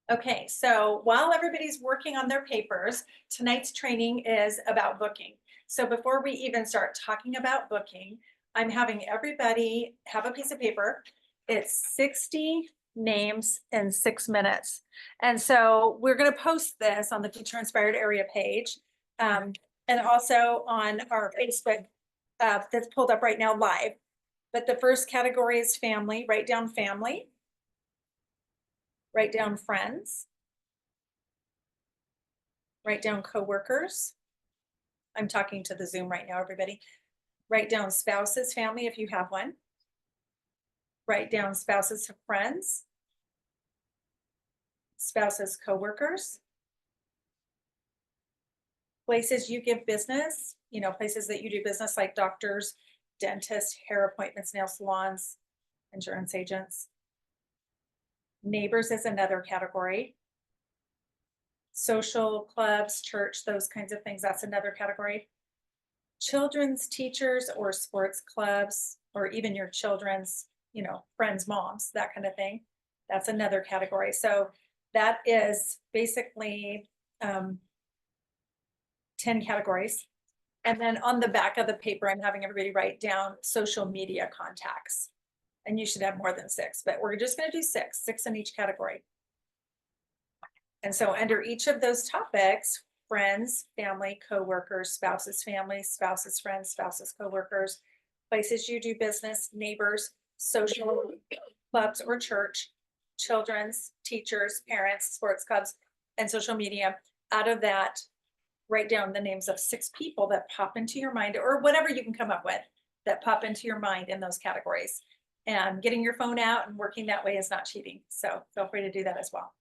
Okay, so while everybody's working on their papers, tonight's training is about booking. So before we even start talking about booking, I'm having everybody have a piece of paper. It's 60 names in 6 minutes. And so we're going to post this on the Future Inspired Area page, and also on our Facebook that's pulled up right now live. But the first category is family. Write down family. Write down friends. Write down coworkers. I'm talking to the Zoom right now, everybody. Write down spouses, family, if you have one. Write down spouses, friends. Spouses, coworkers. Places you give business, places that you do business like doctors, dentists, hair appointments, nail salons, insurance agents. Neighbors is another category. Social clubs, church, those kinds of things, that's another category. Children's teachers or sports clubs, or even your children's, friends, moms, that kind of thing. That's another category. So that is basically 10 categories. And then on the back of the paper, I'm having everybody write down social media contacts. And you should have more than 6, but we're just going to do 6 in each category. And so under each of those topics, friends, family, coworkers, spouses, families, spouses, friends, spouses, coworkers, places you do business, neighbors, social clubs or church, children's, teachers, parents, sports clubs, and social media. Out of that, write down the names of 6 people that pop into your mind, or whatever you can come up with that pop into your mind in those categories. And getting your phone out and working that way is not cheating. So feel free to do that as well.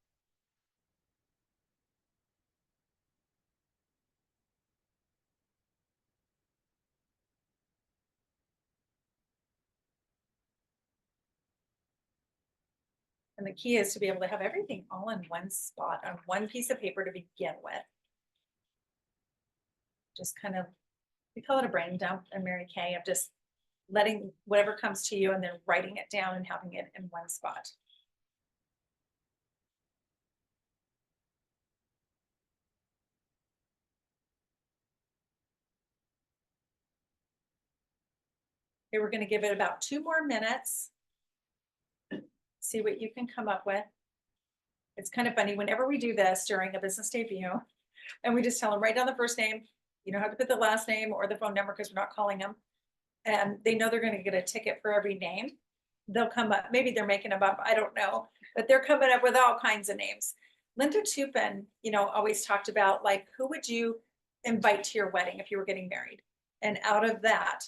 And the key is to be able to have everything all in one spot on one piece of paper to begin with. Just kind of, we call it a brain dump in Mary Kay, of just letting whatever comes to you and then writing it down and having it in one spot. Okay, we're going to give it about 2 more minutes. See what you can come up with. It's kind of funny whenever we do this during a business debut, and we just tell them, write down the first name. You don't have to put the last name or the phone number because we're not calling them. And they know they're going to get a ticket for every name. They'll come up, maybe they're making them up, I don't know, but they're coming up with all kinds of names. Linda Tupin, always talked about, like, who would you invite to your wedding if you were getting married? And out of that,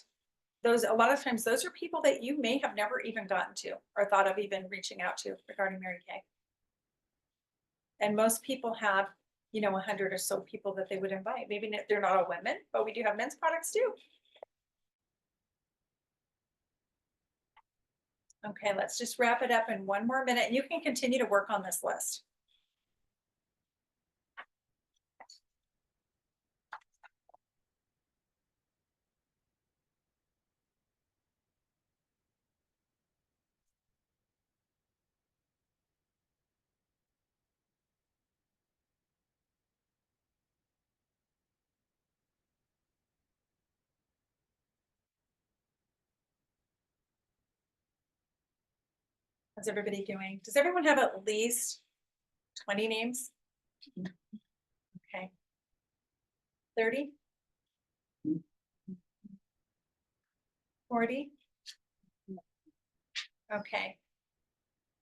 a lot of times those are people that you may have never even gotten to or thought of even reaching out to regarding Mary Kay. And most people have, 100 or so people that they would invite. Maybe they're not all women, but we do have men's products too. Okay, let's just wrap it up in 1 more minute, and you can continue to work on this list. How's everybody doing? Does everyone have at least 20 names? Okay. 30? 40? Okay.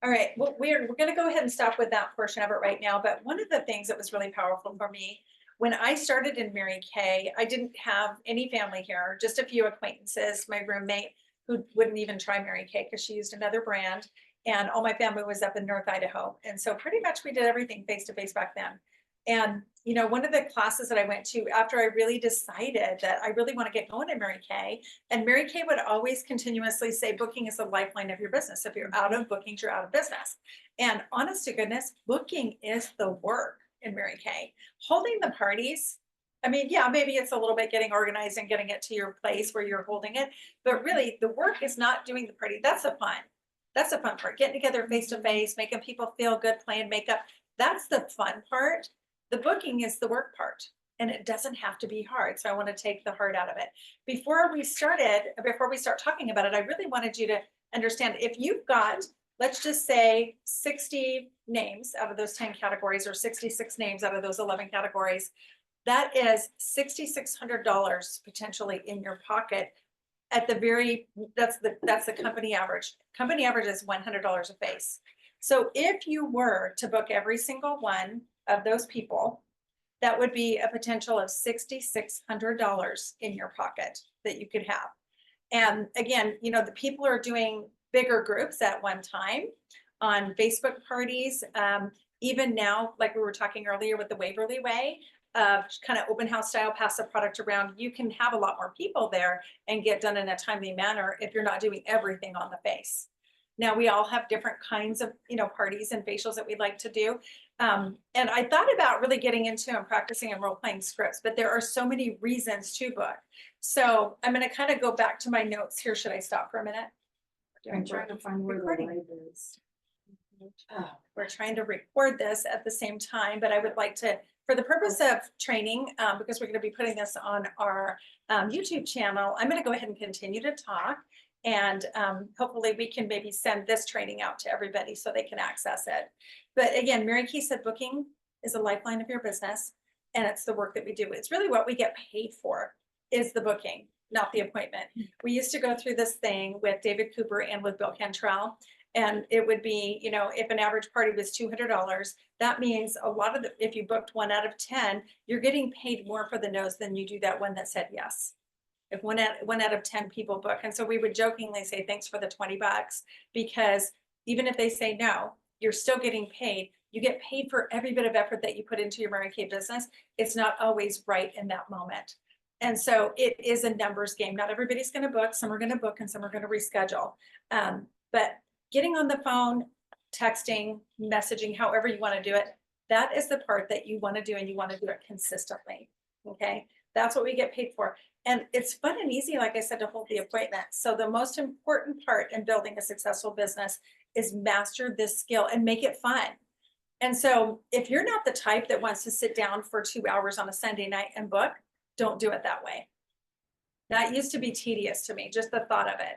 All right, well, we're going to go ahead and stop with that portion of it right now. But one of the things that was really powerful for me, when I started in Mary Kay, I didn't have any family here, just a few acquaintances, my roommate who wouldn't even try Mary Kay because she used another brand, and all my family was up in North Idaho. And so pretty much we did everything face to face back then. And, one of the classes that I went to after I really decided that I really want to get going in Mary Kay, and Mary Kay would always continuously say, booking is the lifeline of your business. If you're out of bookings, you're out of business. And honest to goodness, booking is the work in Mary Kay. Holding the parties, I mean, yeah, maybe it's a little bit getting organized and getting it to your place where you're holding it, but really the work is not doing the party. That's the fun. That's the fun part. Getting together face to face, making people feel good, playing makeup. That's the fun part. The booking is the work part, and it doesn't have to be hard. So I want to take the hard out of it. Before we start talking about it, I really wanted you to understand if you've got, let's just say 60 names out of those 10 categories or 66 names out of those 11 categories, that is $6,600 potentially in your pocket at the very, that's the company average. Company average is $100 a face. So if you were to book every single one of those people, that would be a potential of $6,600 in your pocket that you could have. And again, you know, the people are doing bigger groups at one time on Facebook parties. Even now, like we were talking earlier with the Waverly Way, kind of open house style, pass the product around, you can have a lot more people there and get done in a timely manner if you're not doing everything on the face. Now we all have different kinds of, you know, parties and facials that we'd like to do. And I thought about really getting into and practicing and role playing scripts, but there are so many reasons to book. So I'm going to kind of go back to my notes here. Should I stop for a minute? I'm trying to find where the light is. Oh, we're trying to record this at the same time, but I would like to, for the purpose of training, because we're going to be putting this on our YouTube channel, I'm going to go ahead and continue to talk. And hopefully we can maybe send this training out to everybody so they can access it. But again, Mary Kay said booking is a lifeline of your business, and it's the work that we do. It's really what we get paid for is the booking, not the appointment. We used to go through this thing with David Cooper and with Bill Cantrell. And it would be, you know, if an average party was $200, that means a lot of the, if you booked 1 out of 10, you're getting paid more for the no's than you do that one that said yes. If one out of 10 people book. And so we would jokingly say, thanks for the $20, because even if they say no, you're still getting paid. You get paid for every bit of effort that you put into your Mary Kay business. It's not always right in that moment. And so it is a numbers game. Not everybody's going to book. Some are going to book and some are going to reschedule. But getting on the phone, texting, messaging, however you want to do it, that is the part that you want to do, and you want to do it consistently. Okay. That's what we get paid for. And it's fun and easy, like I said, to hold the appointment. So the most important part in building a successful business is master this skill and make it fun. And so if you're not the type that wants to sit down for 2 hours on a Sunday night and book, don't do it that way. That used to be tedious to me, just the thought of it.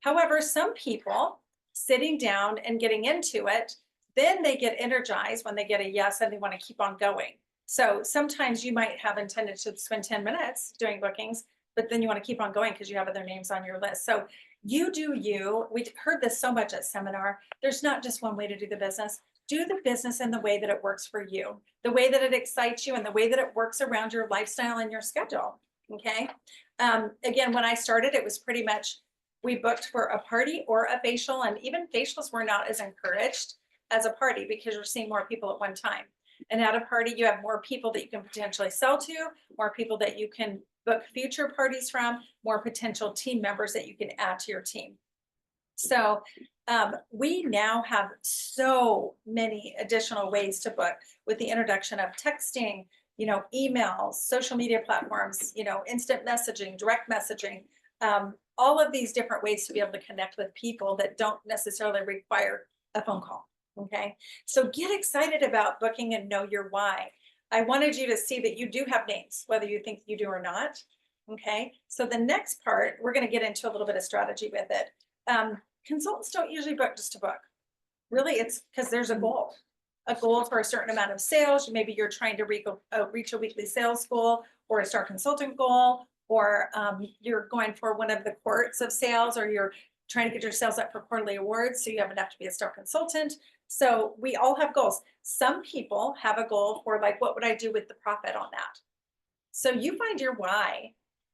However, some people sitting down and getting into it, then they get energized when they get a yes and they want to keep on going. So sometimes you might have intended to spend 10 minutes doing bookings, but then you want to keep on going because you have other names on your list. So you do you. We heard this so much at seminar. There's not just one way to do the business. Do the business in the way that it works for you, the way that it excites you, and the way that it works around your lifestyle and your schedule. Okay. Again, when I started, it was pretty much we booked for a party or a facial, and even facials were not as encouraged as a party because you're seeing more people at one time. And at a party, you have more people that you can potentially sell to, more people that you can book future parties from, more potential team members that you can add to your team. So we now have so many additional ways to book with the introduction of texting, you know, emails, social media platforms, you know, instant messaging, direct messaging, all of these different ways to be able to connect with people that don't necessarily require a phone call. Okay, so get excited about booking and know your why. I wanted you to see that you do have names, whether you think you do or not. Okay, so the next part, we're going to get into a little bit of strategy with it. Consultants don't usually book just to book. Really, it's because there's a goal for a certain amount of sales. Maybe you're trying to reach a weekly sales goal or a star consultant goal, or you're going for one of the quarts of sales, or you're trying to get your sales up for quarterly awards, so you have enough to be a star consultant. So we all have goals. Some people have a goal for, like, what would I do with the profit on that? So you find your why,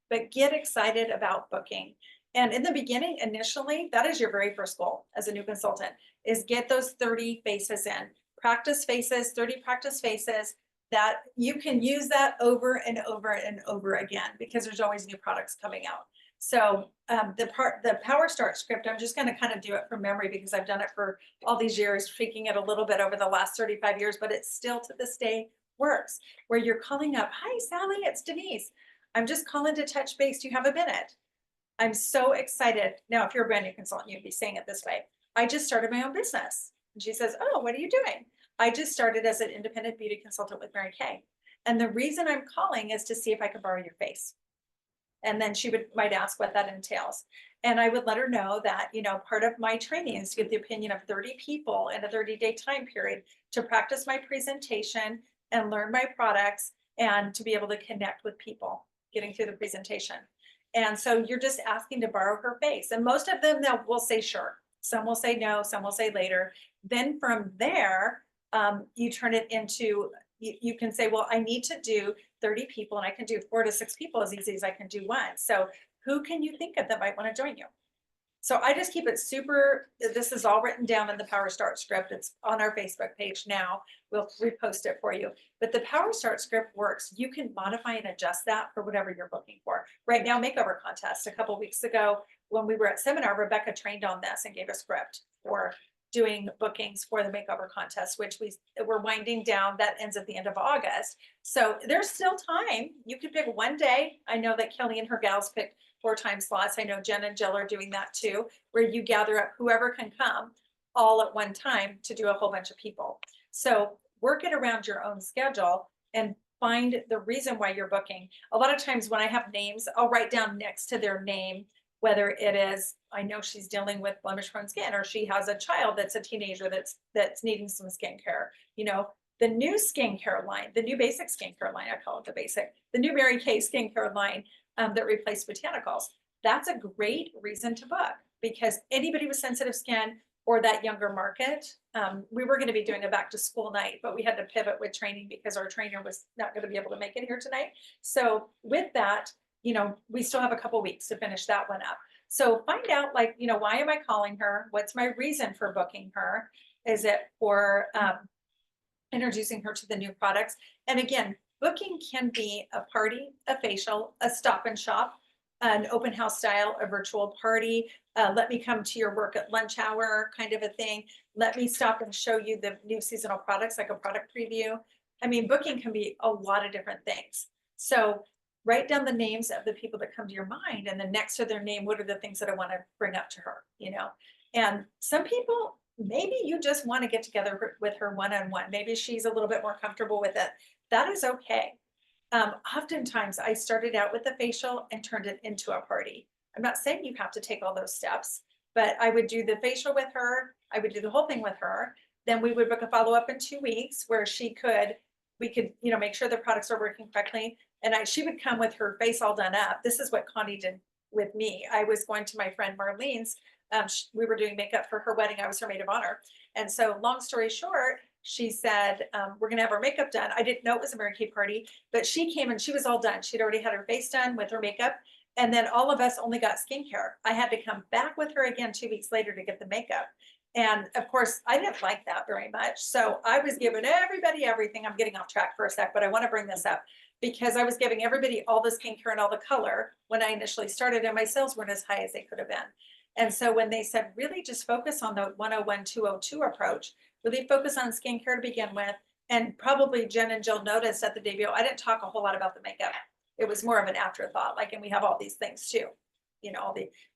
but get excited about booking. And in the beginning, initially, that is your very first goal as a new consultant, is get those 30 faces in. Practice faces, 30 practice faces, that you can use that over and over and over again, because there's always new products coming out. So the Power Start script, I'm just going to kind of do it from memory because I've done it for all these years, tweaking it a little bit over the last 35 years, but it still to this day works, where you're calling up, hi, Sally, it's Denise. I'm just calling to touch base. Do you have a minute? I'm so excited. Now, if you're a brand new consultant, you'd be saying it this way. I just started my own business. And she says, oh, what are you doing? I just started as an independent beauty consultant with Mary Kay. And the reason I'm calling is to see if I can borrow your face. And then she might ask what that entails. And I would let her know that, part of my training is to get the opinion of 30 people in a 30-day time period to practice my presentation and learn my products and to be able to connect with people getting through the presentation. And so you're just asking to borrow her face. And most of them will say sure. Some will say no, some will say later. Then from there, you turn it into, you can say, well, I need to do 30 people and I can do 4 to 6 people as easy as I can do one. So who can you think of that might want to join you? So I just keep it super, this is all written down in the Power Start script. It's on our Facebook page now. We'll repost it for you. But the Power Start script works. You can modify and adjust that for whatever you're looking for. Right now, makeover contest. A couple weeks ago, when we were at seminar, Rebecca trained on this and gave a script for doing bookings for the makeover contest, which we're winding down. That ends at the end of August. So there's still time. You can pick one day. I know that Kelly and her gals picked 4-time slots. I know Jen and Jill are doing that too, where you gather up whoever can come all at one time to do a whole bunch of people. So work it around your own schedule and find the reason why you're booking. A lot of times when I have names, I'll write down next to their name, whether it is, I know she's dealing with blemish prone skin, or she has a child that's a teenager that's needing some skincare. The new skincare line, the new basic skincare line, I call it the new Mary Kay skincare line that replaced botanicals. That's a great reason to book, because anybody with sensitive skin or that younger market, we were going to be doing a back to school night, but we had to pivot with training because our trainer was not going to be able to make it here tonight. So with that, we still have a couple weeks to finish that one up. So find out, why am I calling her? What's my reason for booking her? Is it for introducing her to the new products? And again, booking can be a party, a facial, a stop and shop, an open house style, a virtual party. Let me come to your work at lunch hour kind of a thing. Let me stop and show you the new seasonal products, like a product preview. I mean, booking can be a lot of different things. So write down the names of the people that come to your mind, and then next to their name, what are the things that I want to bring up to her, And some people, maybe you just want to get together with her one-on-one. Maybe she's a little bit more comfortable with it. That is okay. Oftentimes I started out with a facial and turned it into a party. I'm not saying you have to take all those steps, but I would do the facial with her. I would do the whole thing with her. Then we would book a follow-up in 2 weeks where we could, make sure the products are working correctly. And she would come with her face all done up. This is what Connie did with me. I was going to my friend Marlene's. We were doing makeup for her wedding. I was her maid of honor. And so long story short, she said, we're going to have our makeup done. I didn't know it was a Mary Kay party, but she came and she was all done. She'd already had her face done with her makeup. And then all of us only got skincare. I had to come back with her again 2 weeks later to get the makeup. And of course, I didn't like that very much. So I was giving everybody everything. I'm getting off track for a sec, but I want to bring this up because I was giving everybody all the skincare and all the color when I initially started, and my sales weren't as high as they could have been. And so when they said, really just focus on the 101, 202 approach, really focus on skincare to begin with. And probably Jen and Jill noticed at the debut, I didn't talk a whole lot about the makeup. It was more of an afterthought, and we have all these things too.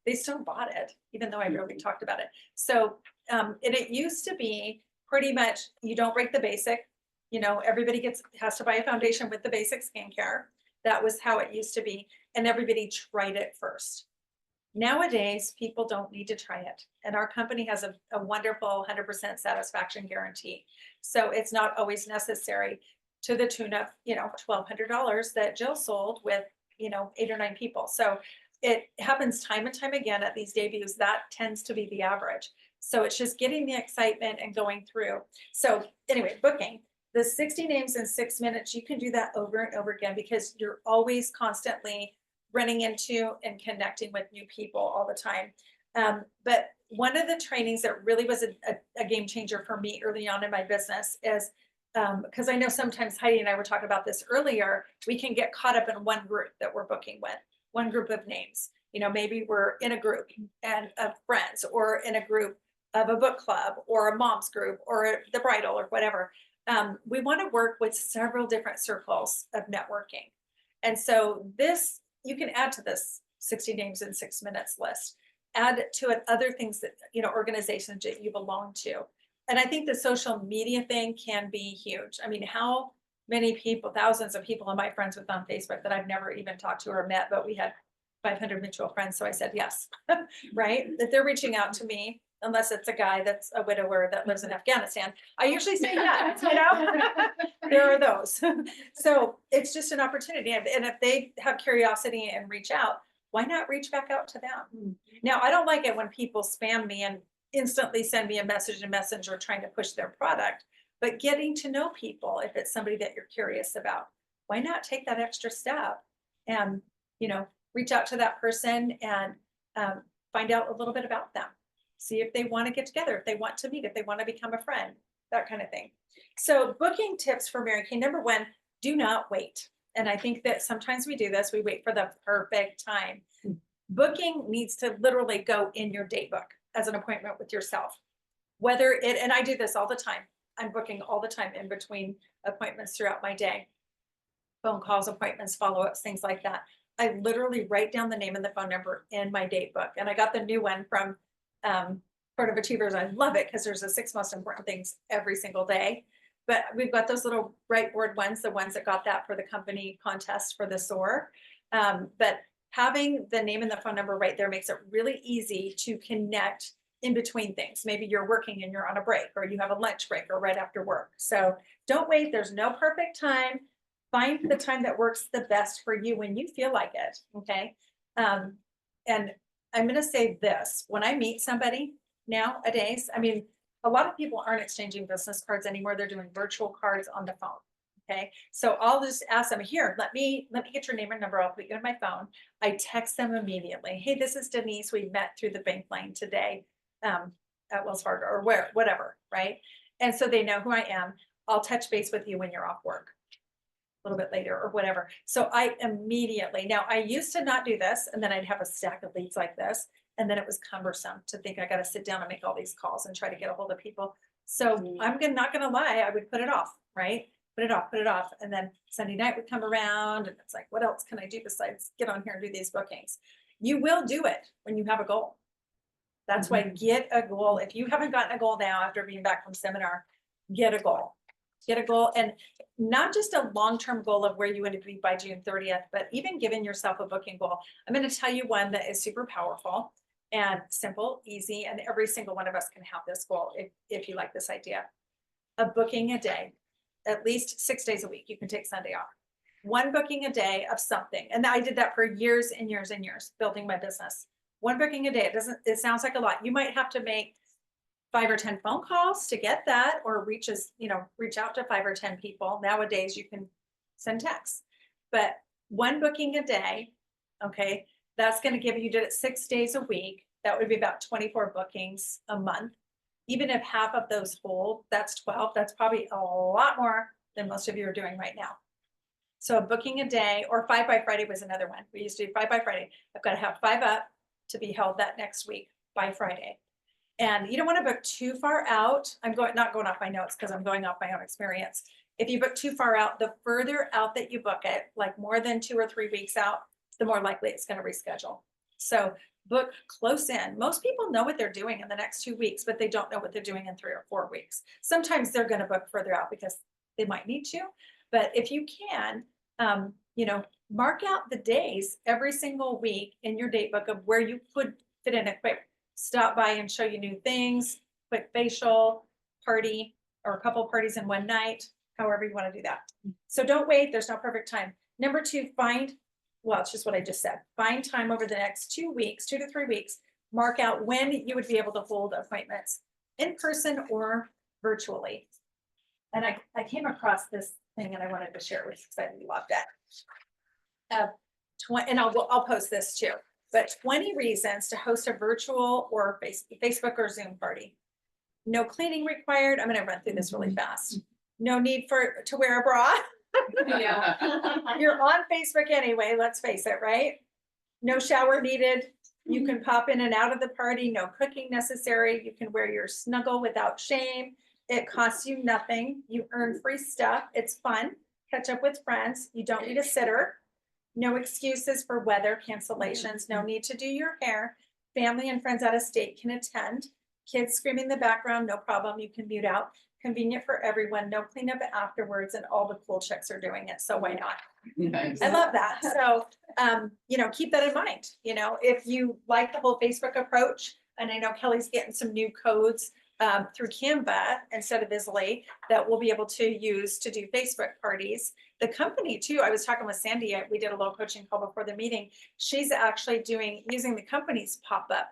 They still bought it, even though I really talked about it. So it used to be pretty much, you don't break the basic, everybody has to buy a foundation with the basic skincare. That was how it used to be. And everybody tried it first. Nowadays, people don't need to try it. And our company has a wonderful 100% satisfaction guarantee. So it's not always necessary, to the tune of, $1,200 that Jill sold with, 8 or 9 people. So it happens time and time again at these debuts. That tends to be the average. So it's just getting the excitement and going through. So anyway, booking the 60 names in 6 minutes, you can do that over and over again because you're always constantly running into and connecting with new people all the time. But one of the trainings that really was a game changer for me early on in my business is, because I know sometimes Heidi and I were talking about this earlier, we can get caught up in one group that we're booking with, one group of names. Maybe we're in a group and of friends, or in a group of a book club, or a mom's group, or the bridal, or whatever. We want to work with several different circles of networking. And so this, you can add to this 60 names in 6 minutes list, add to it other things that, organizations that you belong to. and I think the social media thing can be huge. I mean, how many people, thousands of people am I friends with on Facebook that I've never even talked to or met, but we had 500 mutual friends, so I said yes, right? That they're reaching out to me, unless it's a guy that's a widower that lives in Afghanistan. I usually say yes, you know? There are those. So it's just an opportunity, and if they have curiosity and reach out, why not reach back out to them? Now, I don't like it when people spam me and instantly send me a message in Messenger trying to push their product, but getting to know people, if it's somebody that you're curious about, why not take that extra step and, you know, reach out to that person and find out a little bit about them. See if they want to get together, if they want to meet, if they want to become a friend, that kind of thing. So booking tips for Mary Kay. Number one, do not wait. And I think that sometimes we do this, we wait for the perfect time. Booking needs to literally go in your date book as an appointment with yourself. Whether it, and I do this all the time, I'm booking all the time in between appointments throughout my day. Phone calls, appointments, follow-ups, things like that. I literally write down the name and the phone number in my date book. And I got the new one from Part of Achievers. I love it because there's the 6 most important things every single day. But we've got those little right word ones, the ones that got that for the company contest for the SOAR. But having the name and the phone number right there makes it really easy to connect in between things. Maybe you're working and you're on a break, or you have a lunch break, or right after work. So don't wait. There's no perfect time. Find the time that works the best for you when you feel like it. Okay. And I'm going to say this, when I meet somebody nowadays, I mean, a lot of people aren't exchanging business cards anymore. They're doing virtual cards on the phone. Okay. So I'll just ask them, here, let me get your name and number. I'll put you on my phone. I text them immediately. Hey, this is Denise. We met through the bank line today at Wells Fargo or whatever. Right. And so they know who I am. I'll touch base with you when you're off work a little bit later or whatever. So I immediately, now I used to not do this, and then I'd have a stack of leads like this. And then it was cumbersome to think I got to sit down and make all these calls and try to get a hold of people. So I'm not going to lie, I would put it off, right? Put it off. And then Sunday night would come around and it's like, what else can I do besides get on here and do these bookings? You will do it when you have a goal. That's why get a goal. If you haven't gotten a goal now after being back from seminar, get a goal. Get a goal, and not just a long-term goal of where you want to be by June 30th, but even giving yourself a booking goal. I'm going to tell you one that is super powerful and simple, easy, and every single one of us can have this goal if you like this idea. A booking a day, at least 6 days a week. You can take Sunday off. One booking a day of something. And I did that for years and years and years, building my business. One booking a day. It sounds like a lot. You might have to make 5 or 10 phone calls to get that, or reach out to 5 or 10 people. Nowadays you can send texts, but one booking a day. Okay. That's going to give you did it 6 days a week. That would be about 24 bookings a month. Even if half of those hold, that's 12. That's probably a lot more than most of you are doing right now. So a booking a day, or 5 by Friday was another one. We used to do 5 by Friday. I've got to have 5 up to be held that next week by Friday. And you don't want to book too far out. I'm not going off my notes because I'm going off my own experience. If you book too far out, the further out that you book it, like more than 2 or 3 weeks out, the more likely it's going to reschedule. So book close in. Most people know what they're doing in the next 2 weeks, but they don't know what they're doing in 3 or 4 weeks. Sometimes they're going to book further out because they might need to. But if you can, mark out the days every single week in your date book of where you could fit in a quick stop by and show you new things, quick facial, party, or a couple parties in one night, however you want to do that. So don't wait. There's no perfect time. Number 2, it's just what I just said. Find time over the next 2 weeks, 2 to 3 weeks, mark out when you would be able to hold appointments in person or virtually. And I came across this thing and I wanted to share it with you because I loved it. And I'll post this too. But 20 reasons to host a virtual or Facebook or Zoom party. No cleaning required. I'm going to run through this really fast. No need to wear a bra. You're on Facebook anyway, let's face it, right? No shower needed. You can pop in and out of the party. No cooking necessary. You can wear your snuggle without shame. It costs you nothing. You earn free stuff. It's fun. Catch up with friends. You don't need a sitter. No excuses for weather cancellations. No need to do your hair. Family and friends out of state can attend. Kids screaming in the background, no problem, you can mute out. Convenient for everyone, no cleanup afterwards, and all the cool chicks are doing it, so why not? Nice. I love that. So, you know, keep that in mind. You know, if you like the whole Facebook approach, and I know Kelly's getting some new codes through Canva instead of Visibly that we'll be able to use to do Facebook parties. The company too, I was talking with Sandy, we did a little coaching call before the meeting. She's actually using the company's pop-up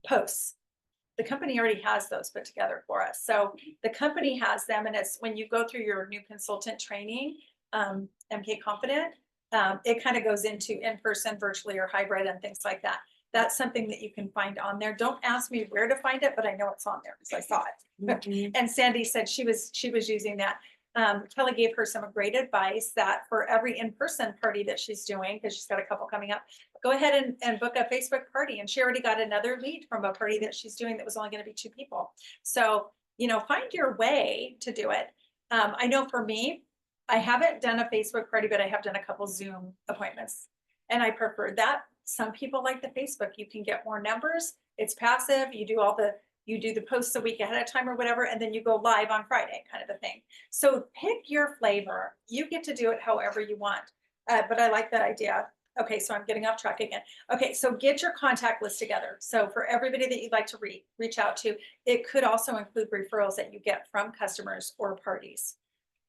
posts. The company already has those put together for us. So the company has them, and it's when you go through your new consultant training, MK Confident, it kind of goes into in-person, virtually, or hybrid and things like that. That's something that you can find on there. Don't ask me where to find it, but I know it's on there because I saw it. And Sandy said she was using that. Kelly gave her some great advice that for every in-person party that she's doing, because she's got a couple coming up, go ahead and book a Facebook party. And she already got another lead from a party that she's doing that was only going to be 2 people. So, you know, find your way to do it. I know for me, I haven't done a Facebook party, but I have done a couple Zoom appointments, and I prefer that. Some people like the Facebook. You can get more numbers. It's passive. You do the posts a week ahead of time or whatever, and then you go live on Friday, kind of a thing. So pick your flavor. You get to do it however you want. But I like that idea. Okay, so I'm getting off track again. Okay, so get your contact list together. So for everybody that you'd like to reach out to, it could also include referrals that you get from customers or parties.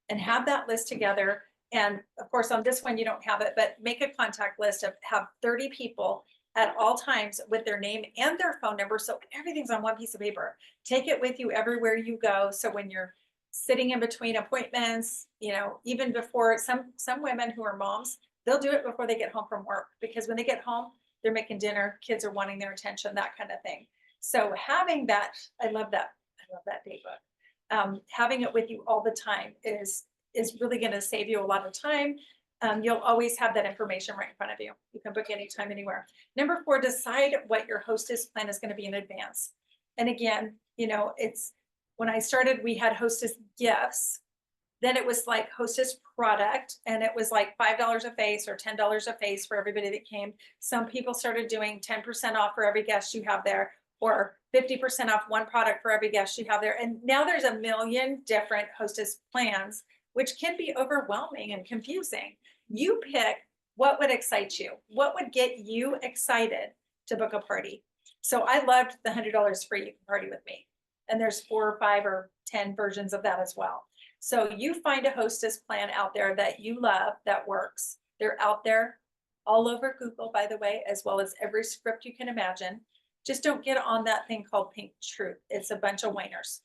And have that list together. And of course, on this one, you don't have it, but make a contact list of have 30 people at all times with their name and their phone number. So everything's on one piece of paper. Take it with you everywhere you go. So when you're sitting in between appointments, you know, even before some women who are moms, they'll do it before they get home from work, because when they get home, they're making dinner, kids are wanting their attention, that kind of thing. So having that, I love that date book. Having it with you all the time is really going to save you a lot of time. You'll always have that information right in front of you. You can book anytime, anywhere. Number 4, decide what your hostess plan is going to be in advance. And again, you know, it's when I started, we had hostess gifts. Then it was like hostess product, and it was like $5 a face or $10 a face for everybody that came. Some people started doing 10% off for every guest you have there, or 50% off one product for every guest you have there. And now there's a million different hostess plans, which can be overwhelming and confusing. You pick what would excite you, what would get you excited to book a party. So I loved the $100 free, you can party with me. And there's 4 or 5 or 10 versions of that as well. So you find a hostess plan out there that you love, that works. They're out there all over Google, by the way, as well as every script you can imagine. Just don't get on that thing called Pink Truth. It's a bunch of whiners.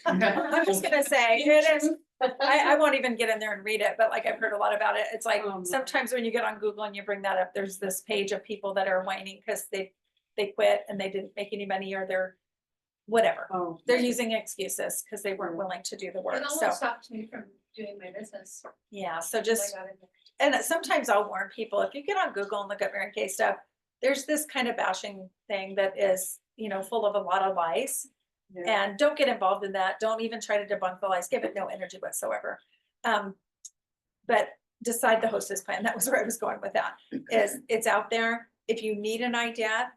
I'm just gonna say it is. I won't even get in there and read it, but like I've heard a lot about it. It's like sometimes when you get on Google and you bring that up, there's this page of people that are whining because they quit and they didn't make any money, or they're whatever. They're using excuses because they weren't willing to do the work. It almost stopped me from doing my business. Yeah, so just, and sometimes I'll warn people, if you get on Google and look up Mary Kay stuff, there's this kind of bashing thing that is, you know, full of a lot of lies. Yeah. And don't get involved in that. Don't even try to debunk the lies. Give it no energy whatsoever. But decide the hostess plan. That was where I was going with that. Is it's out there. If you need an idea,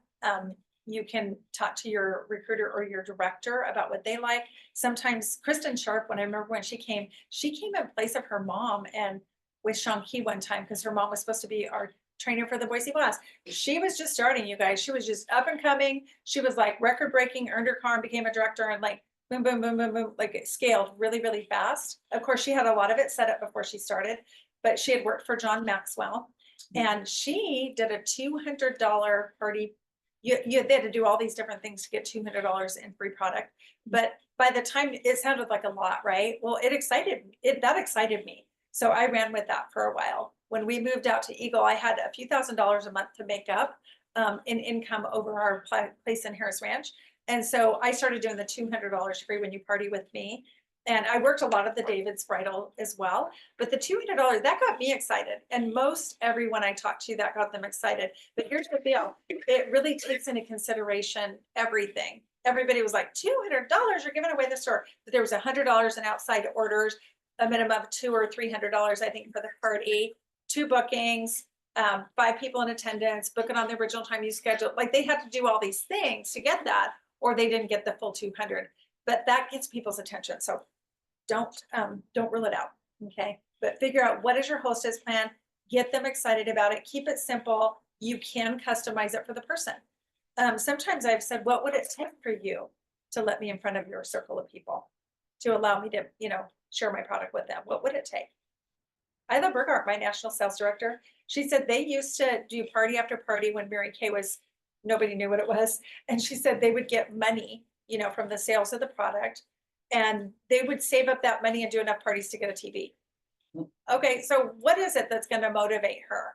you can talk to your recruiter or your director about what they like. Sometimes Kristen Sharp, when I remember when she came in place of her mom and with Sean Key one time, because her mom was supposed to be our trainer for the Boise Blast. She was just starting, you guys. She was just up and coming. She was like record breaking, earned her car and became a director, and like boom, boom, boom, boom, boom, like it scaled really, really fast. Of course, she had a lot of it set up before she started, but she had worked for John Maxwell, and she did a $200 party. They had to do all these different things to get $200 in free product. But by the time, it sounded like a lot, right? Well, that excited me. So I ran with that for a while. When we moved out to Eagle, I had a few $1,000s a month to make up in income over our place in Harris Ranch. And so I started doing the $200 free when you party with me. And I worked a lot of the David's bridal as well. But the $200, that got me excited. And most everyone I talked to, that got them excited. But here's the deal. It really takes into consideration everything. Everybody was like, $200, you're giving away the store. But there was $100 in outside orders, a minimum of $200 or $300, I think, for the party, 2 bookings, 5 people in attendance, book it on the original time you scheduled. Like they had to do all these things to get that, or they didn't get the full 200, but that gets people's attention. So don't rule it out. Okay. But figure out what is your hostess plan, get them excited about it, keep it simple. You can customize it for the person. Sometimes I've said, what would it take for you to let me in front of your circle of people, to allow me to, share my product with them? What would it take? Ida Burgart, my national sales director, she said they used to do party after party when Mary Kay was, nobody knew what it was. And she said they would get money, from the sales of the product, and they would save up that money and do enough parties to get a TV. Okay, so what is it that's going to motivate her?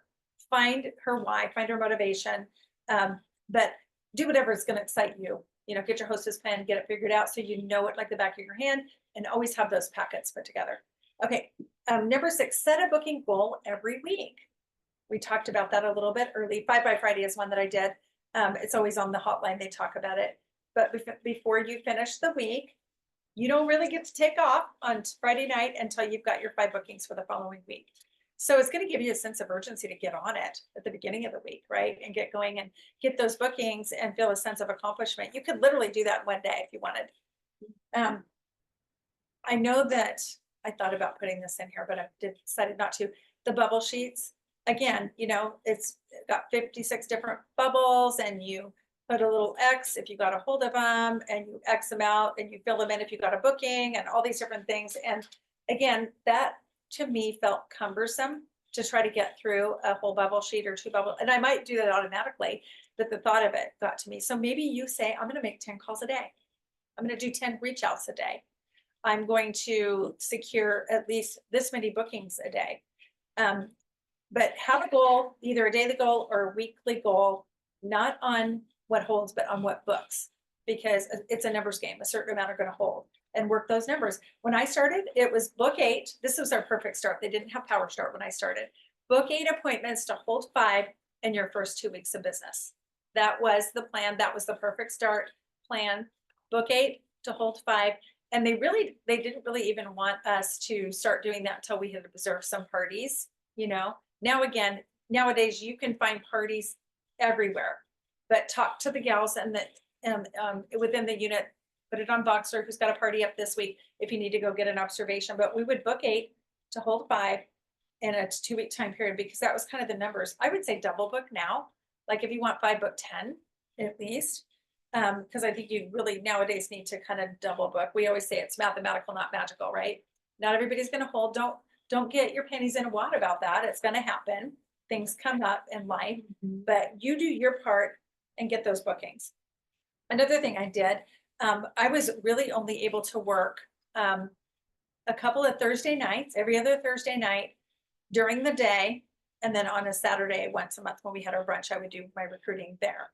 Find her why, find her motivation, but do whatever is going to excite you. Get your hostess plan, get it figured out so you know it like the back of your hand, and always have those packets put together. Okay, number 6, set a booking goal every week. We talked about that a little bit early. 5 by Friday is one that I did. It's always on the hotline, they talk about it. But before you finish the week, you don't really get to take off on Friday night until you've got your 5 bookings for the following week. So it's going to give you a sense of urgency to get on it at the beginning of the week, right? And get going and get those bookings and feel a sense of accomplishment. You could literally do that one day if you wanted. I know that I thought about putting this in here, but I decided not to. The bubble sheets, again, it's got 56 different bubbles, and you put a little X if you got a hold of them, and you X them out, and you fill them in if you got a booking, and all these different things. And again, that to me felt cumbersome to try to get through a whole bubble sheet or 2 bubble. And I might do that automatically, but the thought of it got to me. So maybe you say, I'm going to make 10 calls a day. I'm going to do 10 reach outs a day. I'm going to secure at least this many bookings a day. But have a goal, either a daily goal or a weekly goal, not on what holds, but on what books, because it's a numbers game. A certain amount are going to hold, and work those numbers. When I started, it was book 8. This was our perfect start. They didn't have Power Start when I started. Book 8 appointments to hold 5 in your first 2 weeks of business. That was the plan. That was the perfect start plan. Book 8 to hold 5. And they didn't really even want us to start doing that until we had observed some parties, Now, again, nowadays you can find parties everywhere, but talk to the gals and within the unit, put it on Voxer, who's got a party up this week, if you need to go get an observation. But we would book 8 to hold 5 in a 2-week time period, because that was kind of the numbers. I would say double book now. Like if you want 5, book 10 at least. Because I think you really nowadays need to kind of double book. We always say it's mathematical, not magical, right? Not everybody's going to hold. Don't get your panties in a wad about that. It's going to happen. Things come up in life, but you do your part and get those bookings. Another thing I did, I was really only able to work a couple of Thursday nights, every other Thursday night during the day. And then on a Saturday, once a month when we had our brunch, I would do my recruiting there.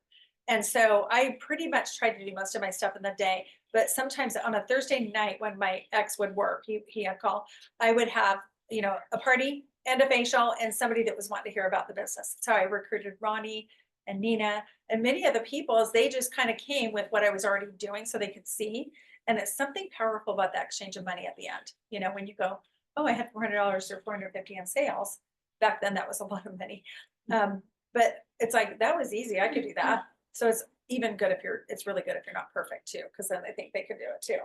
And so I pretty much tried to do most of my stuff in the day, but sometimes on a Thursday night when my ex would work, he had call, I would have, a party and a facial and somebody that was wanting to hear about the business. That's how I recruited Ronnie and Nina and many other people, as they just kind of came with what I was already doing so they could see. And it's something powerful about that exchange of money at the end. When you go, oh, I had $400 or $450 in sales. Back then that was a lot of money. But it's like, that was easy. I could do that. So it's even good it's really good if you're not perfect too, because then they think they could do it too.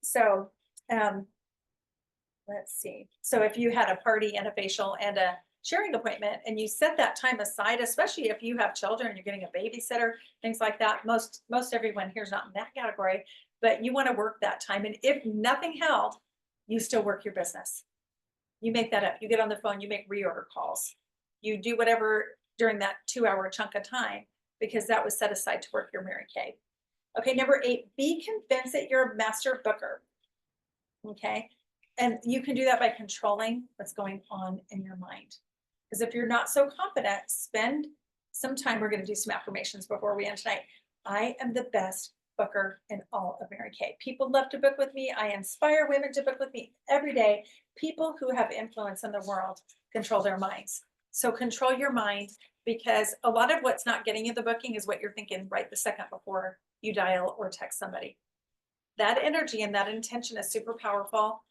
So let's see. So if you had a party and a facial and a sharing appointment, and you set that time aside, especially if you have children, you're getting a babysitter, things like that. Most everyone here's not in that category, but you want to work that time. And if nothing held, you still work your business. You make that up. You get on the phone, you make reorder calls. You do whatever during that 2-hour chunk of time, because that was set aside to work your Mary Kay. Okay, number 8, be convinced that you're a master booker. Okay, and you can do that by controlling what's going on in your mind. Because if you're not so confident, spend some time. We're going to do some affirmations before we end tonight. I am the best booker in all of Mary Kay. People love to book with me. I inspire women to book with me every day. People who have influence in the world control their minds. So control your mind, because a lot of what's not getting you the booking is what you're thinking right the second before you dial or text somebody. That energy and that intention is super powerful.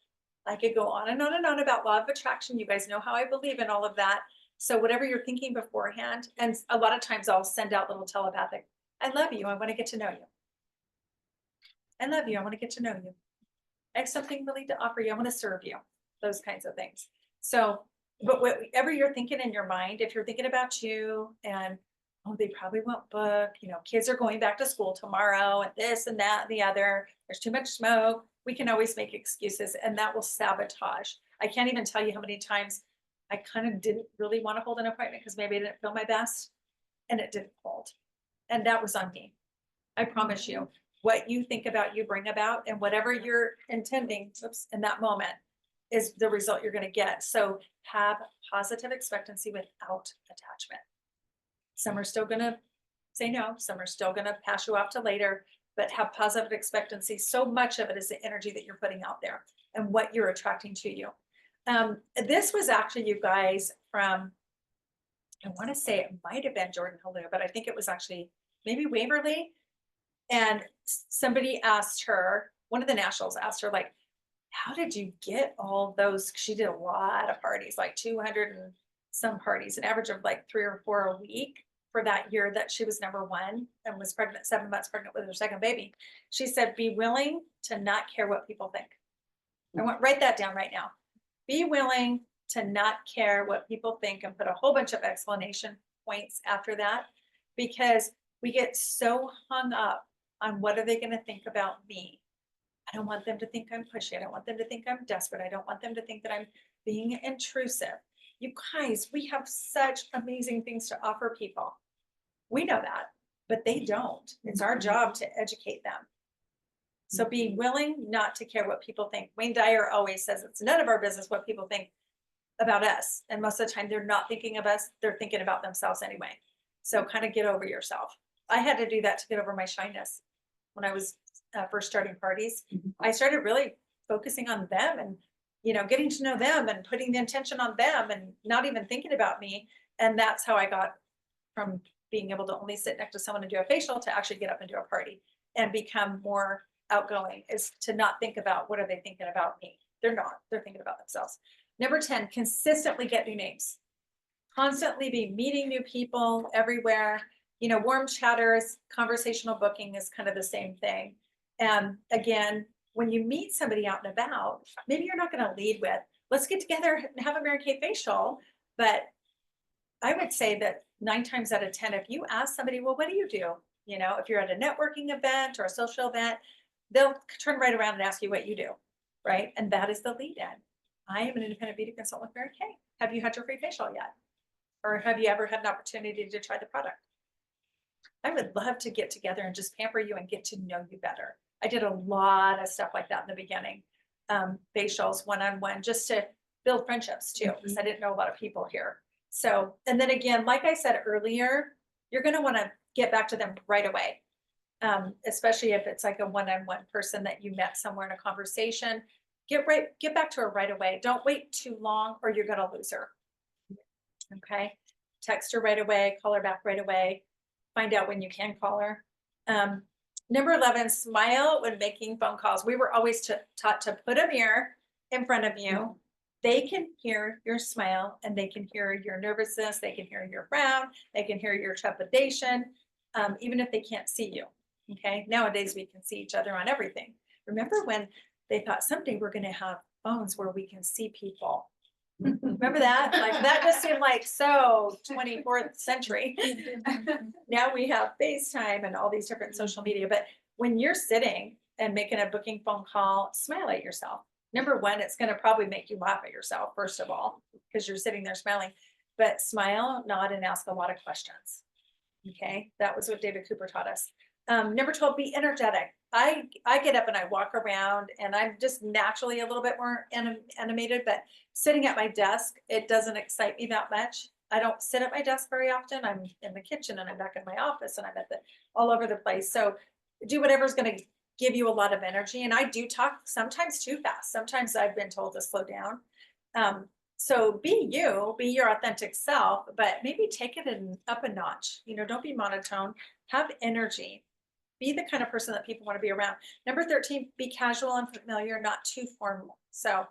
I could go on and on and on about law of attraction. You guys know how I believe in all of that. So whatever you're thinking beforehand, and a lot of times I'll send out little telepathic, I love you. I want to get to know you. I love you. I want to get to know you. I have something really to offer you. I want to serve you. Those kinds of things. So, but whatever you're thinking in your mind, if you're thinking about you and, oh, they probably won't book, kids are going back to school tomorrow and this and that and the other, there's too much smoke. We can always make excuses and that will sabotage. I can't even tell you how many times I kind of didn't really want to hold an appointment because maybe I didn't feel my best and it didn't hold. And that was on me. I promise you, what you think about, you bring about, and whatever you're intending, in that moment is the result you're going to get. So have positive expectancy without attachment. Some are still going to say no, some are still going to pass you off to later, but have positive expectancy. So much of it is the energy that you're putting out there and what you're attracting to you. This was actually, you guys, from, I want to say it might have been Jordan Halu, but I think it was actually maybe Waverly. And somebody asked her, one of the nationals asked her, like, how did you get all those? She did a lot of parties, like 200 and some parties, an average of like 3 or 4 a week for that year that she was #1 and was pregnant, 7 months pregnant with her second baby. She said, be willing to not care what people think. I want write that down right now. Be willing to not care what people think and put a whole bunch of explanation points after that, because we get so hung up on what are they going to think about me. I don't want them to think I'm pushy. I don't want them to think I'm desperate. I don't want them to think that I'm being intrusive. You guys, we have such amazing things to offer people. We know that, but they don't. It's our job to educate them. So be willing not to care what people think. Wayne Dyer always says it's none of our business what people think about us. And most of the time they're not thinking of us. They're thinking about themselves anyway. So kind of get over yourself. I had to do that to get over my shyness when I was first starting parties. I started really focusing on them and, getting to know them and putting the intention on them and not even thinking about me. And that's how I got from being able to only sit next to someone and do a facial to actually get up and do a party and become more outgoing, is to not think about what are they thinking about me. They're not, they're thinking about themselves. Number 10, consistently get new names. Constantly be meeting new people everywhere. Warm chatters, conversational booking is kind of the same thing. And again, when you meet somebody out and about, maybe you're not going to lead with, let's get together and have a Mary Kay facial. But I would say that 9 times out of 10, if you ask somebody, well, what do you do? If you're at a networking event or a social event, they'll turn right around and ask you what you do, right? And that is the lead in. I am an independent beauty consultant with Mary Kay. Have you had your free facial yet? Or have you ever had an opportunity to try the product? I would love to get together and just pamper you and get to know you better. I did a lot of stuff like that in the beginning. Facials, one-on-one, just to build friendships too, because I didn't know a lot of people here. So, and then again, like I said earlier, you're going to want to get back to them right away. Especially if it's like a one-on-one person that you met somewhere in a conversation, get back to her right away. Don't wait too long or you're going to lose her. Okay. Text her right away, call her back right away, find out when you can call her. Number 11, smile when making phone calls. We were always taught to put a mirror in front of you. They can hear your smile and they can hear your nervousness. They can hear your frown. They can hear your trepidation, even if they can't see you. Okay. Nowadays we can see each other on everything. Remember when they thought someday we're going to have phones where we can see people? Remember that? Like that just seemed like so 24th century. Now we have FaceTime and all these different social media. But when you're sitting and making a booking phone call, smile at yourself. Number 1, it's going to probably make you laugh at yourself, first of all, because you're sitting there smiling. But smile, nod, and ask a lot of questions. Okay, that was what David Cooper taught us. Number 12, be energetic. I get up and I walk around and I'm just naturally a little bit more animated, but sitting at my desk, it doesn't excite me that much. I don't sit at my desk very often. I'm in the kitchen and I'm back in my office and I'm all over the place. So do whatever's going to give you a lot of energy. And I do talk sometimes too fast. Sometimes I've been told to slow down. So be you, be your authentic self, but maybe take it up a notch. Don't be monotone, have energy. Be the kind of person that people want to be around. Number 13, be casual and familiar, not too formal. So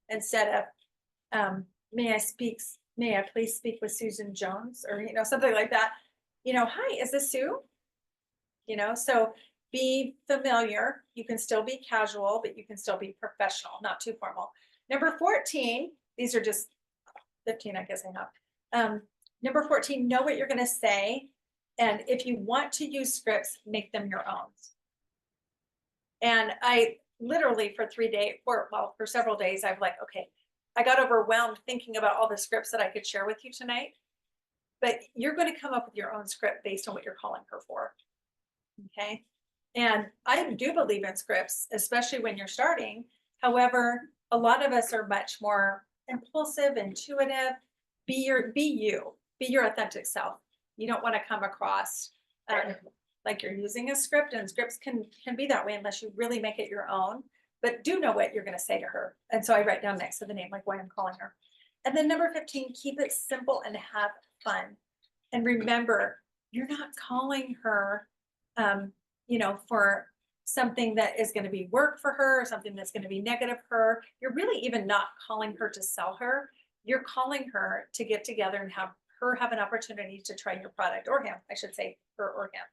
instead of, may I please speak with Susan Jones or, something like that, hi, is this Sue? So be familiar. You can still be casual, but you can still be professional, not too formal. Number 14, these are just 15, I guess I have. Number 14, know what you're going to say. And if you want to use scripts, make them your own. And I literally for 3 days, or well, for several days, I'm like, okay, I got overwhelmed thinking about all the scripts that I could share with you tonight. But you're going to come up with your own script based on what you're calling her for. Okay. And I do believe in scripts, especially when you're starting. However, a lot of us are much more impulsive, intuitive. Be your authentic self. You don't want to come across like you're using a script, and scripts can be that way unless you really make it your own. But do know what you're going to say to her. And so I write down next to the name, like why I'm calling her. And then number 15, keep it simple and have fun. And remember, you're not calling her, for something that is going to be work for her, or something that's going to be negative for her. You're really even not calling her to sell her. You're calling her to get together and have an opportunity to try your product, or him, I should say, her or him.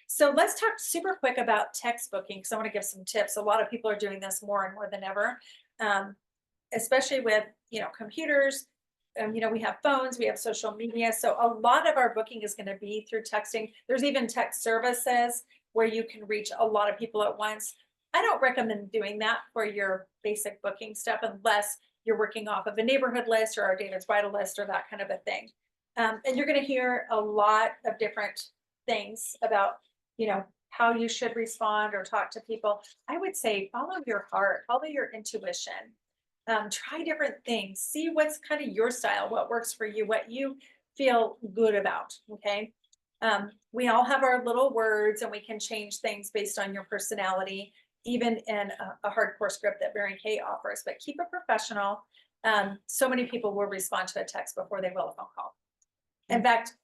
So let's talk super quick about text booking, because I want to give some tips. A lot of people are doing this more and more than ever, especially with, computers. We have phones, we have social media. So a lot of our booking is going to be through texting. There's even text services where you can reach a lot of people at once. I don't recommend doing that for your basic booking stuff unless you're working off of a neighborhood list or our David's Vital list or that kind of a thing. And you're going to hear a lot of different things about, how you should respond or talk to people. I would say follow your heart, follow your intuition. Try different things, see what's kind of your style, what works for you, what you feel good about. Okay. We all have our little words, and we can change things based on your personality, even in a hardcore script that Mary Kay offers, but keep it professional. So many people will respond to a text before they will a phone call. In fact,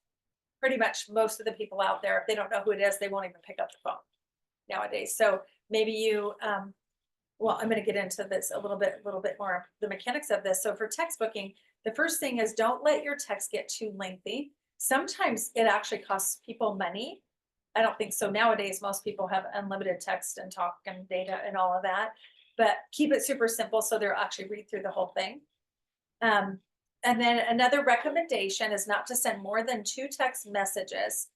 pretty much most of the people out there, if they don't know who it is, they won't even pick up the phone nowadays. So maybe you, well, I'm going to get into this a little bit more, the mechanics of this. So for text booking, the first thing is don't let your text get too lengthy. Sometimes it actually costs people money. I don't think so nowadays. Most people have unlimited text and talk and data and all of that, but keep it super simple so they'll actually read through the whole thing. And then another recommendation is not to send more than 2 text messages.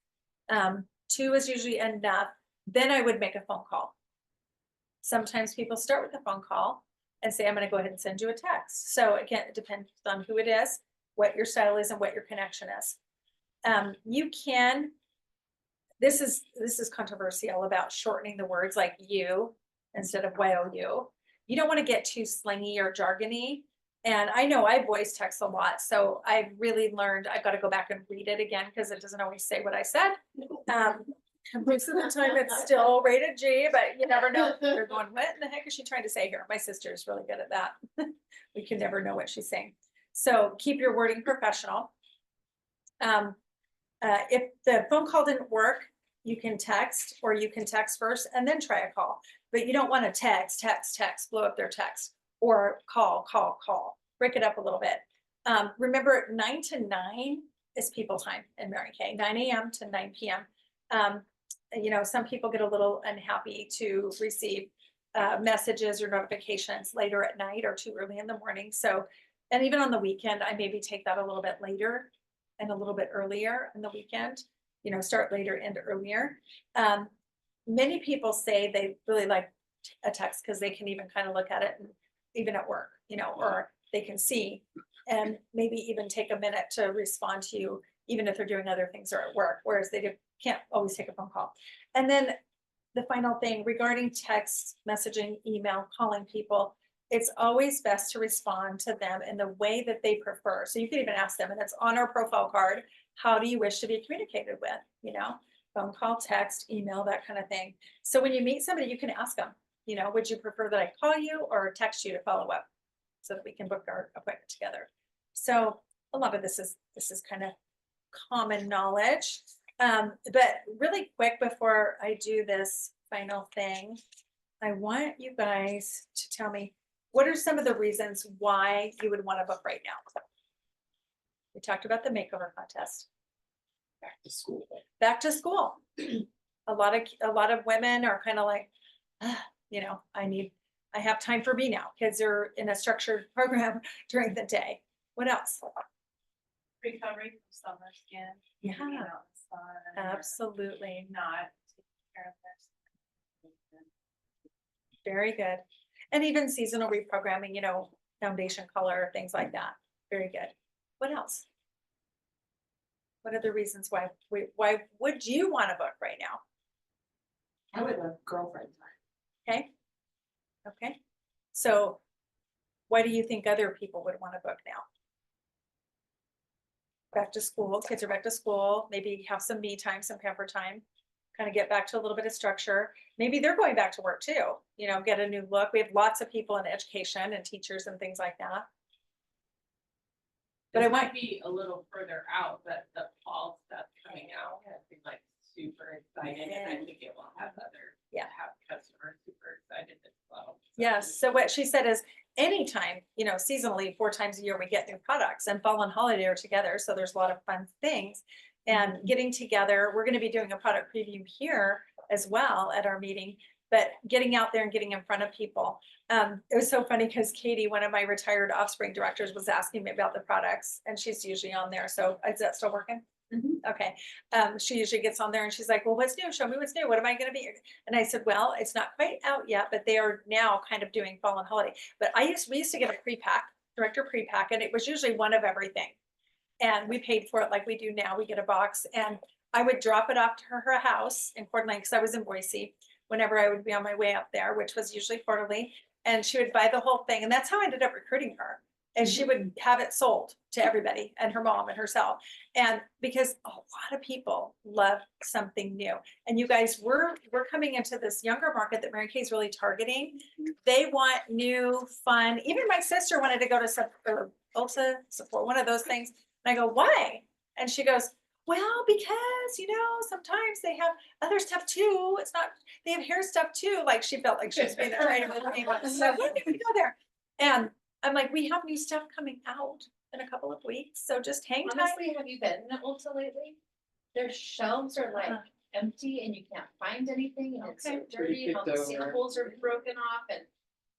2 is usually enough. Then I would make a phone call. Sometimes people start with a phone call and say, I'm going to go ahead and send you a text. So again, it depends on who it is, what your style is, and what your connection is. You can, this is controversial about shortening the words like you instead of you. You don't want to get too slangy or jargony. And I know I voice text a lot, so I've really learned I've got to go back and read it again because it doesn't always say what I said. Most of the time it's still rated G, but you never know. They're going, what in the heck is she trying to say here? My sister is really good at that. We can never know what she's saying. So keep your wording professional. If the phone call didn't work, you can text, or you can text first and then try a call. But you don't want to text, blow up their text, or call. Break it up a little bit. Remember, 9 to 9 is people time in Mary Kay, 9 a.m. to 9 p.m. Some people get a little unhappy to receive messages or notifications later at night or too early in the morning. So, and even on the weekend, I maybe take that a little bit later and a little bit earlier in the weekend, start later, end earlier. Many people say they really like a text because they can even kind of look at it, and even at work, or they can see and maybe even take a minute to respond to you, even if they're doing other things or at work, whereas they can't always take a phone call. And then the final thing regarding text messaging, email, calling people, it's always best to respond to them in the way that they prefer. So you can even ask them, and it's on our profile card, how do you wish to be communicated with? Phone call, text, email, that kind of thing. So when you meet somebody, you can ask them, would you prefer that I call you or text you to follow up so that we can book our appointment together? So a lot of this is kind of common knowledge. But really quick before I do this final thing, I want you guys to tell me, what are some of the reasons why you would want to book right now? We talked about the makeover contest. Back to school. Back to school. A lot of women are kind of like, "Ah, you know, I have time for me now. Kids are in a structured program during the day. What else? Recovery from summer skin. Yeah. being out in the sun or Absolutely. Not taking care of their skin. Very good. And even seasonal reprogramming, foundation color, things like that. Very good. What else? What are the reasons why would you want to book right now? I would love girlfriend time. Okay. Okay. So why do you think other people would want to book now? Back to school, kids are back to school, maybe have some me time, some pamper time, kind of get back to a little bit of structure. Maybe they're going back to work too, get a new look. We have lots of people in education and teachers and things like that. But This I want- might be a little further out, but the fall stuff coming out, I've been like super excited, and I think it will have have customers super excited as well. So. Yes, so what she said is anytime, seasonally, 4 times a year, we get new products, and fall and holiday are together, so there's a lot of fun things. And getting together, we're gonna be doing a product preview here as well at our meeting, but getting out there and getting in front of people. It was so funny because Katie, one of my retired Offspring directors, was asking me about the products, and she's usually on there, so is that still working? Okay. She usually gets on there and she's like, well, what's new? Show me what's new. What am I going to be? And I said, well, it's not quite out yet, but they are now kind of doing fall and holiday. But we used to get a pre-pack, director pre-pack, and it was usually one of everything. And we paid for it like we do now. We get a box, and I would drop it off to her house in Coeur d'Alene, because I was in Boise whenever I would be on my way up there, which was usually quarterly. And she would buy the whole thing. And that's how I ended up recruiting her. And she would have it sold to everybody, and her mom and herself. And because a lot of people love something new. And you guys, we're coming into this younger market that Mary Kay is really targeting. They want new, fun. Even my sister wanted to go to Ulta, Sephora, one of those things. And I go, why? And she goes, well, because, sometimes they have other stuff too. It's not, they have hair stuff too. Like she felt like she was being trained with me. So why did we go there? And I'm like, we have new stuff coming out in a couple of weeks, so just hang tight. Honestly, have you been in Ulta lately? Their shelves are like empty and you can't find anything, and it's so Okay. dirty, and all the Picked over. samples are broken off, and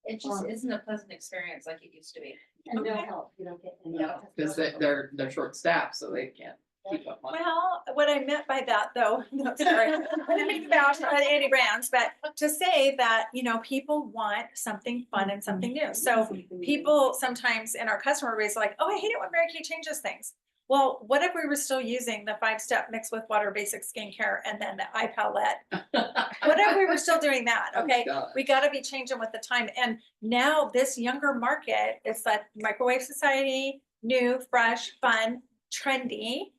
it just isn't a pleasant experience like it used to be. And no Okay. help, you don't get any. No. Because they're short staffed, so they can't keep up on it. Well, what I meant by that though, no, sorry, I didn't mean about any brands, but to say that, people want something fun and something new. So people sometimes in our customer base are like, oh, I hate it when Mary Kay changes things. Well, what if we were still using the 5-step mix with water basic skincare and then the eye palette? What if we were still doing that? Okay, Oh, we got to be changing with the time. And now this younger market, it's that microwave society, new, fresh, fun, trendy.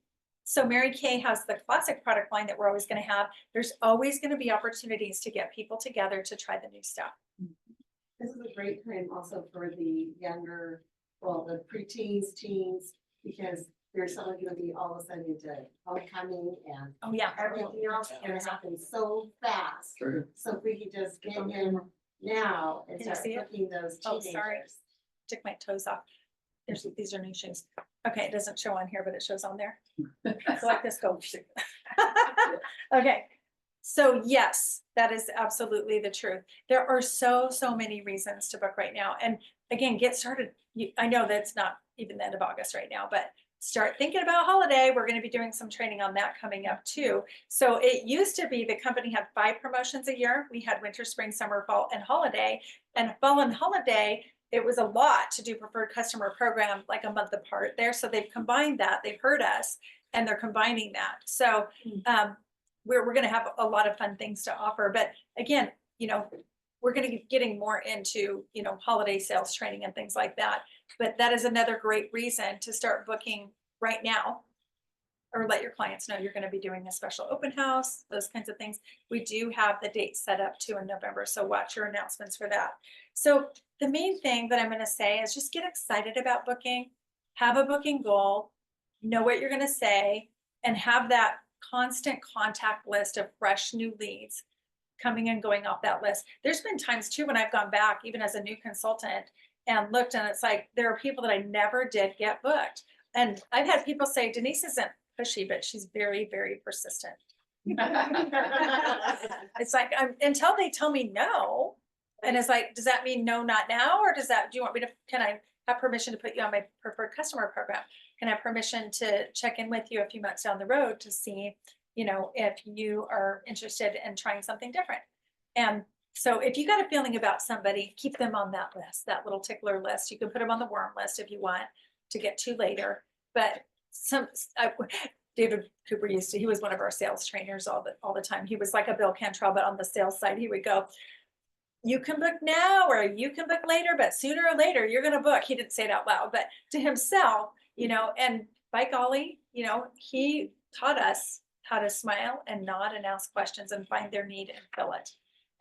So Mary Kay has the classic product line that we're always going to have. There's always going to be opportunities to get people together to try the new stuff. This is a great time also for the younger, the preteens, teens, because there's suddenly gonna be all of a sudden into homecoming and Oh yeah. everything else gonna happen so fast. True. So if we could just get in now and Can you start see it? cooking those Oh, teenagers. sorry. Took my toes off. These are new shoes. Okay, it doesn't show on here, but it shows on there. So like this go. Okay, so yes, that is absolutely the truth. There are so many reasons to book right now. And again, get started. I know that's not even the end of August right now, but start thinking about holiday. We're going to be doing some training on that coming up too. So it used to be the company had 5 promotions a year. We had winter, spring, summer, fall, and holiday. And fall and holiday, it was a lot to do preferred customer program like a month apart there. So they've combined that. They've heard us, and they're combining that. So we're going to have a lot of fun things to offer. But again, we're going to be getting more into, holiday sales training and things like that. But that is another great reason to start booking right now, or let your clients know you're going to be doing a special open house, those kinds of things. We do have the date set up too in November, so watch your announcements for that. So the main thing that I'm going to say is just get excited about booking, have a booking goal, know what you're going to say, and have that constant contact list of fresh new leads coming and going off that list. There's been times too when I've gone back, even as a new consultant, and looked, and it's like there are people that I never did get booked. And I've had people say, Denise isn't pushy, but she's very, very persistent. It's like, until they tell me no. And it's like, does that mean no, not now? Or do you want me to, can I have permission to put you on my preferred customer program? Can I have permission to check in with you a few months down the road to see, if you are interested in trying something different? And so if you got a feeling about somebody, keep them on that list, that little tickler list. You can put them on the worm list if you want to get to later. But David Cooper he was one of our sales trainers all the time. He was like a Bill Cantrell, but on the sales side, he would go, you can book now or you can book later, but sooner or later you're going to book. He didn't say it out loud, but to himself, and by golly, he taught us how to smile and nod and ask questions and find their need and fill it.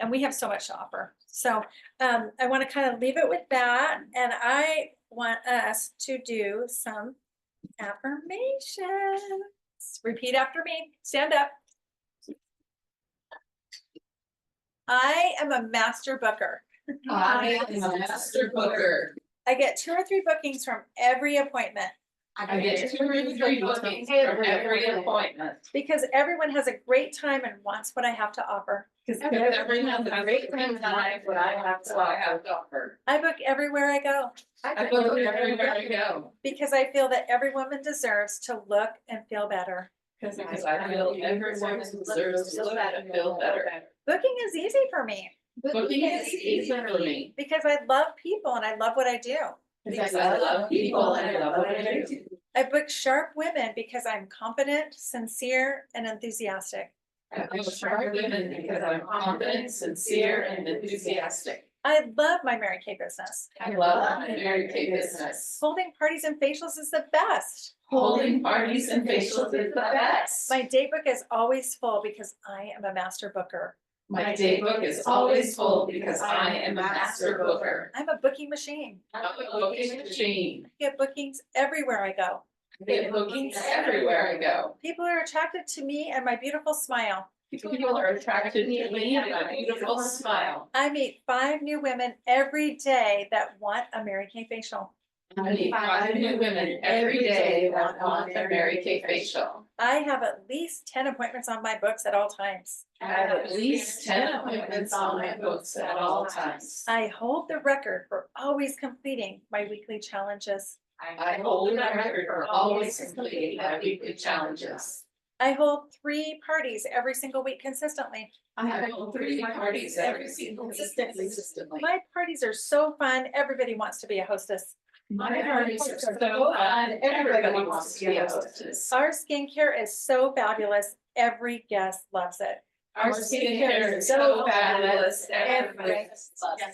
And we have so much to offer. So I want to kind of leave it with that. And I want us to do some affirmations. Repeat after me. Stand up. I am a master booker. I am a master booker. I get 2 or 3 bookings from every appointment. I get 2 or 3 bookings from every appointment. Because everyone has a great time and wants what I have to offer. Because everyone has a great time what I have to offer. I book everywhere I go. I book everywhere I go. Because I feel that every woman deserves to look and feel better. Because I feel every woman deserves to look and feel better. Booking is easy for me. Booking is easy for me. Because I love people and I love what I do. Because I love people and I love what I do. I book sharp women because I'm confident, sincere, and enthusiastic. I book sharp women because I'm confident, sincere, and enthusiastic. I love my Mary Kay business. I love my Mary Kay business. Holding parties and facials is the best. Holding parties and facials is the best. My day book is always full because I am a master booker. My day book is always full because I am a master booker. I'm a booking machine. I'm a booking machine. I get bookings everywhere I go. I get bookings everywhere I go. People are attracted to me and my beautiful smile. People are attracted to me and my beautiful smile. I meet 5 new women every day that want a Mary Kay facial. I meet 5 new women every day that want a Mary Kay facial. I have at least 10 appointments on my books at all times. I have at least 10 appointments on my books at all times. I hold the record for always completing my weekly challenges. I hold the record for always completing my weekly challenges. I hold 3 parties every single week consistently. I hold 3 parties every single week consistently. My parties are so fun. Everybody wants to be a hostess. My parties are so fun. Everybody wants to be a hostess. Our skincare is so fabulous. Every guest loves it. Our skincare is so fabulous. Everybody loves it.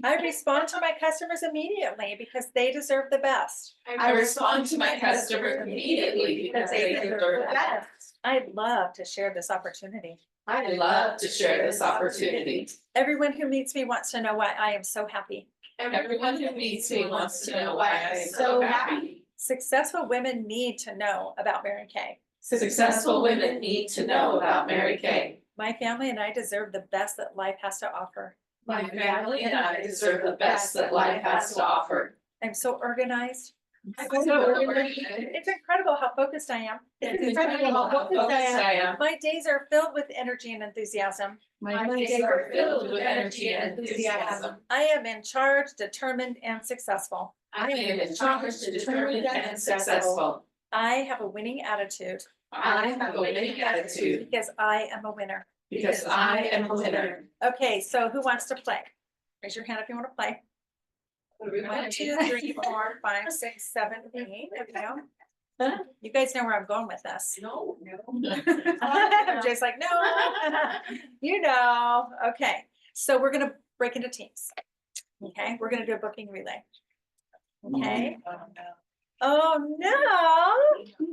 I respond to my customers immediately because they deserve the best. I respond to my customers immediately because they deserve the best. I'd love to share this opportunity. I love to share this opportunity. Everyone who meets me wants to know why I am so happy. Everyone who meets me wants to know why I am so happy. Successful women need to know about Mary Kay. Successful women need to know about Mary Kay. My family and I deserve the best that life has to offer. My family and I deserve the best that life has to offer. I'm so organized. I'm so organized. It's incredible how focused I am. It's incredible how focused I am. My days are filled with energy and enthusiasm. My days are filled with energy and enthusiasm. I am in charge, determined, and successful. I am in charge, determined, and successful. I have a winning attitude. I have a winning attitude. Because I am a winner. Because I am a winner. Okay, so who wants to play? Raise your hand if you want to play. 1, 2, 3, 4, 5, 6, 7, 8. Okay. You guys know where I'm going with this. No. I'm just like, no, okay. So we're gonna break into teams. Okay, we're gonna do a booking relay. Okay. Oh, no.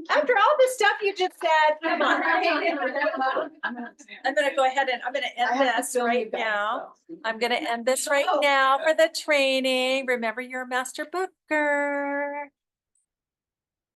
After all the stuff you just said, come on. I'm gonna go ahead and I'm gonna end this right now. I'm gonna end this right now for the training. Remember, you're a master booker.